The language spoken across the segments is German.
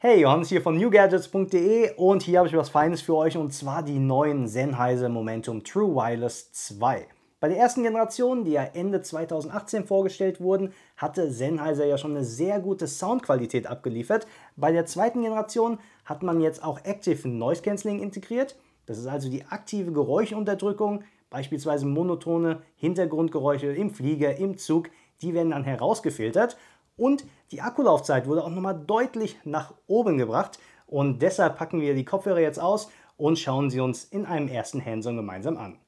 Hey, Johannes hier von NewGadgetsDE und hier habe ich was Feines für euch und zwar die neuen Sennheiser Momentum True Wireless 2. Bei der ersten Generation, die ja Ende 2018 vorgestellt wurden, hatte Sennheiser ja schon eine sehr gute Soundqualität abgeliefert. Bei der zweiten Generation hat man jetzt auch Active Noise Cancelling integriert. Das ist also die aktive Geräuschunterdrückung, beispielsweise monotone Hintergrundgeräusche im Flieger, im Zug, die werden dann herausgefiltert. Und die Akkulaufzeit wurde auch nochmal deutlich nach oben gebracht und deshalb packen wir die Kopfhörer jetzt aus und schauen sie uns in einem ersten Hands-on gemeinsam an.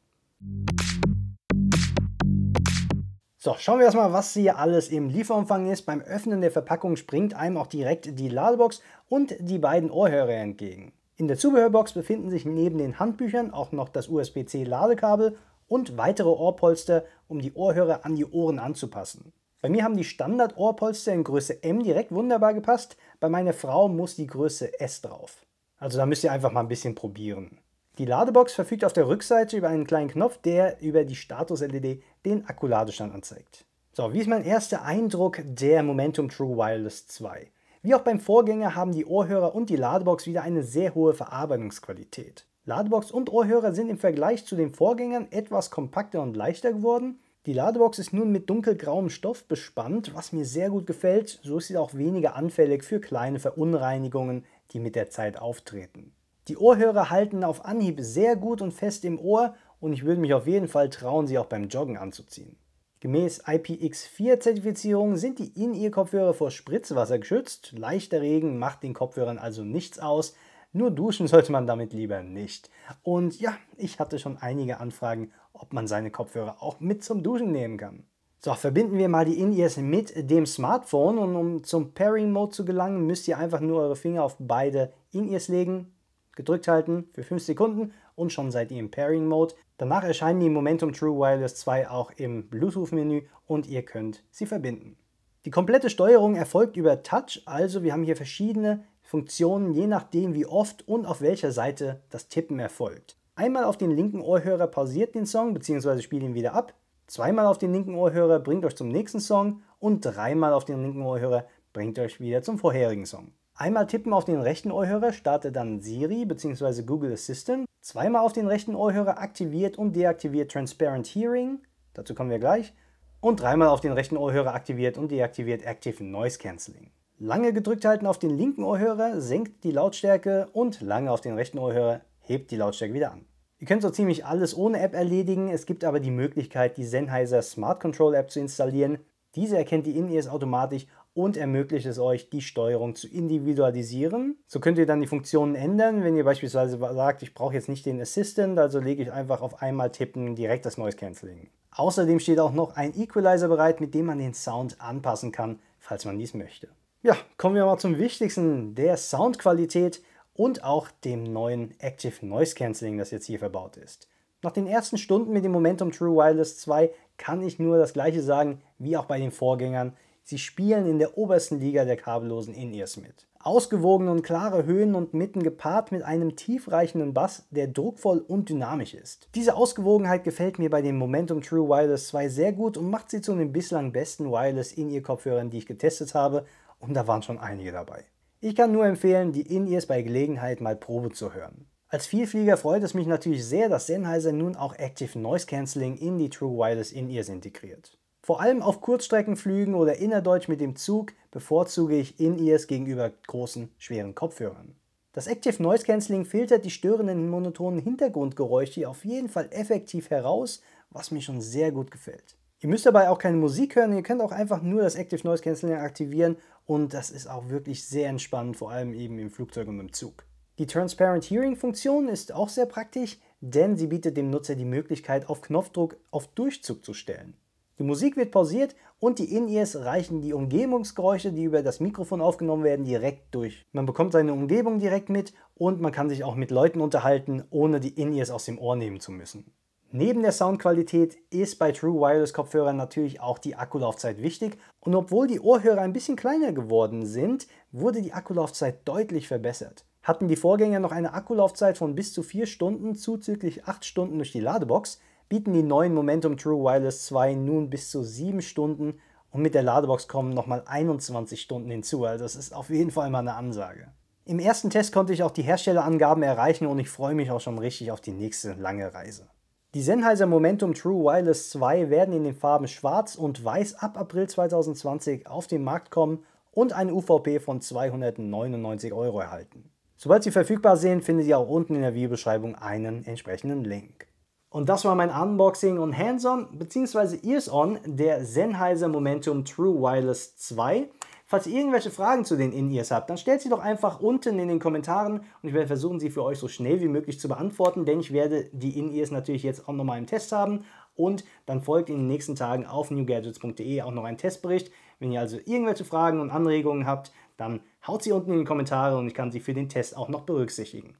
So, schauen wir erstmal, was hier alles im Lieferumfang ist. Beim Öffnen der Verpackung springt einem auch direkt die Ladebox und die beiden Ohrhörer entgegen. In der Zubehörbox befinden sich neben den Handbüchern auch noch das USB-C Ladekabel und weitere Ohrpolster, um die Ohrhörer an die Ohren anzupassen. Bei mir haben die Standard-Ohrpolster in Größe M direkt wunderbar gepasst, bei meiner Frau muss die Größe S drauf. Also da müsst ihr einfach mal ein bisschen probieren. Die Ladebox verfügt auf der Rückseite über einen kleinen Knopf, der über die Status-LED den Akkuladestand anzeigt. So, wie ist mein erster Eindruck der Momentum True Wireless 2? Wie auch beim Vorgänger haben die Ohrhörer und die Ladebox wieder eine sehr hohe Verarbeitungsqualität. Ladebox und Ohrhörer sind im Vergleich zu den Vorgängern etwas kompakter und leichter geworden. Die Ladebox ist nun mit dunkelgrauem Stoff bespannt, was mir sehr gut gefällt. So ist sie auch weniger anfällig für kleine Verunreinigungen, die mit der Zeit auftreten. Die Ohrhörer halten auf Anhieb sehr gut und fest im Ohr und ich würde mich auf jeden Fall trauen, sie auch beim Joggen anzuziehen. Gemäß IPX4-Zertifizierung sind die In-Ear-Kopfhörer vor Spritzwasser geschützt. Leichter Regen macht den Kopfhörern also nichts aus. Nur duschen sollte man damit lieber nicht. Und ja, ich hatte schon einige Anfragen, ob man seine Kopfhörer auch mit zum Duschen nehmen kann. So, verbinden wir mal die In-Ears mit dem Smartphone und um zum Pairing-Mode zu gelangen, müsst ihr einfach nur eure Finger auf beide In-Ears legen, gedrückt halten für 5 Sekunden und schon seid ihr im Pairing-Mode. Danach erscheinen die Momentum True Wireless 2 auch im Bluetooth-Menü und ihr könnt sie verbinden. Die komplette Steuerung erfolgt über Touch, also wir haben hier verschiedene Funktionen, je nachdem wie oft und auf welcher Seite das Tippen erfolgt. Einmal auf den linken Ohrhörer pausiert den Song bzw. spielt ihn wieder ab, zweimal auf den linken Ohrhörer bringt euch zum nächsten Song und dreimal auf den linken Ohrhörer bringt euch wieder zum vorherigen Song. Einmal tippen auf den rechten Ohrhörer startet dann Siri bzw. Google Assistant, zweimal auf den rechten Ohrhörer aktiviert und deaktiviert Transparent Hearing, dazu kommen wir gleich, und dreimal auf den rechten Ohrhörer aktiviert und deaktiviert Active Noise Cancelling. Lange gedrückt halten auf den linken Ohrhörer senkt die Lautstärke und lange auf den rechten Ohrhörer hebt die Lautstärke wieder an. Ihr könnt so ziemlich alles ohne App erledigen, es gibt aber die Möglichkeit, die Sennheiser Smart Control App zu installieren. Diese erkennt die In-Ears automatisch und ermöglicht es euch, die Steuerung zu individualisieren. So könnt ihr dann die Funktionen ändern, wenn ihr beispielsweise sagt, ich brauche jetzt nicht den Assistant, also lege ich einfach auf einmal tippen direkt das Noise Cancelling. Außerdem steht auch noch ein Equalizer bereit, mit dem man den Sound anpassen kann, falls man dies möchte. Ja, kommen wir mal zum Wichtigsten, der Soundqualität und auch dem neuen Active Noise Cancelling, das jetzt hier verbaut ist. Nach den ersten Stunden mit dem Momentum True Wireless 2 kann ich nur das gleiche sagen wie auch bei den Vorgängern. Sie spielen in der obersten Liga der kabellosen In-Ears mit. Ausgewogene und klare Höhen und Mitten gepaart mit einem tiefreichenden Bass, der druckvoll und dynamisch ist. Diese Ausgewogenheit gefällt mir bei dem Momentum True Wireless 2 sehr gut und macht sie zu den bislang besten Wireless In-Ear-Kopfhörern, die ich getestet habe. Und da waren schon einige dabei. Ich kann nur empfehlen, die In-Ears bei Gelegenheit mal Probe zu hören. Als Vielflieger freut es mich natürlich sehr, dass Sennheiser nun auch Active Noise Cancelling in die True Wireless In-Ears integriert. Vor allem auf Kurzstreckenflügen oder innerdeutsch mit dem Zug bevorzuge ich In-Ears gegenüber großen, schweren Kopfhörern. Das Active Noise Cancelling filtert die störenden monotonen Hintergrundgeräusche auf jeden Fall effektiv heraus, was mir schon sehr gut gefällt. Ihr müsst dabei auch keine Musik hören, ihr könnt auch einfach nur das Active Noise Cancelling aktivieren und das ist auch wirklich sehr entspannend, vor allem eben im Flugzeug und im Zug. Die Transparent Hearing Funktion ist auch sehr praktisch, denn sie bietet dem Nutzer die Möglichkeit, auf Knopfdruck auf Durchzug zu stellen. Die Musik wird pausiert und die In-Ears reichen die Umgebungsgeräusche, die über das Mikrofon aufgenommen werden, direkt durch. Man bekommt seine Umgebung direkt mit und man kann sich auch mit Leuten unterhalten, ohne die In-Ears aus dem Ohr nehmen zu müssen. Neben der Soundqualität ist bei True Wireless Kopfhörern natürlich auch die Akkulaufzeit wichtig und obwohl die Ohrhörer ein bisschen kleiner geworden sind, wurde die Akkulaufzeit deutlich verbessert. Hatten die Vorgänger noch eine Akkulaufzeit von bis zu 4 Stunden zuzüglich 8 Stunden durch die Ladebox, bieten die neuen Momentum True Wireless 2 nun bis zu 7 Stunden und mit der Ladebox kommen nochmal 21 Stunden hinzu, also das ist auf jeden Fall mal eine Ansage. Im ersten Test konnte ich auch die Herstellerangaben erreichen und ich freue mich auch schon richtig auf die nächste lange Reise. Die Sennheiser Momentum True Wireless 2 werden in den Farben Schwarz und Weiß ab April 2020 auf den Markt kommen und eine UVP von 299 € erhalten. Sobald sie verfügbar sind, findet ihr auch unten in der Videobeschreibung einen entsprechenden Link. Und das war mein Unboxing und Hands-on bzw. Ears-on der Sennheiser Momentum True Wireless 2. Falls ihr irgendwelche Fragen zu den In-Ears habt, dann stellt sie doch einfach unten in den Kommentaren und ich werde versuchen, sie für euch so schnell wie möglich zu beantworten, denn ich werde die In-Ears natürlich jetzt auch nochmal im Test haben und dann folgt in den nächsten Tagen auf NewGadgetsDE auch noch ein Testbericht. Wenn ihr also irgendwelche Fragen und Anregungen habt, dann haut sie unten in die Kommentare und ich kann sie für den Test auch noch berücksichtigen.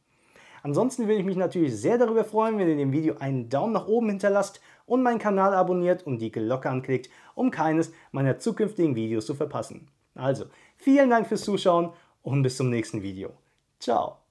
Ansonsten würde ich mich natürlich sehr darüber freuen, wenn ihr dem Video einen Daumen nach oben hinterlasst und meinen Kanal abonniert und die Glocke anklickt, um keines meiner zukünftigen Videos zu verpassen. Also, vielen Dank fürs Zuschauen und bis zum nächsten Video. Ciao!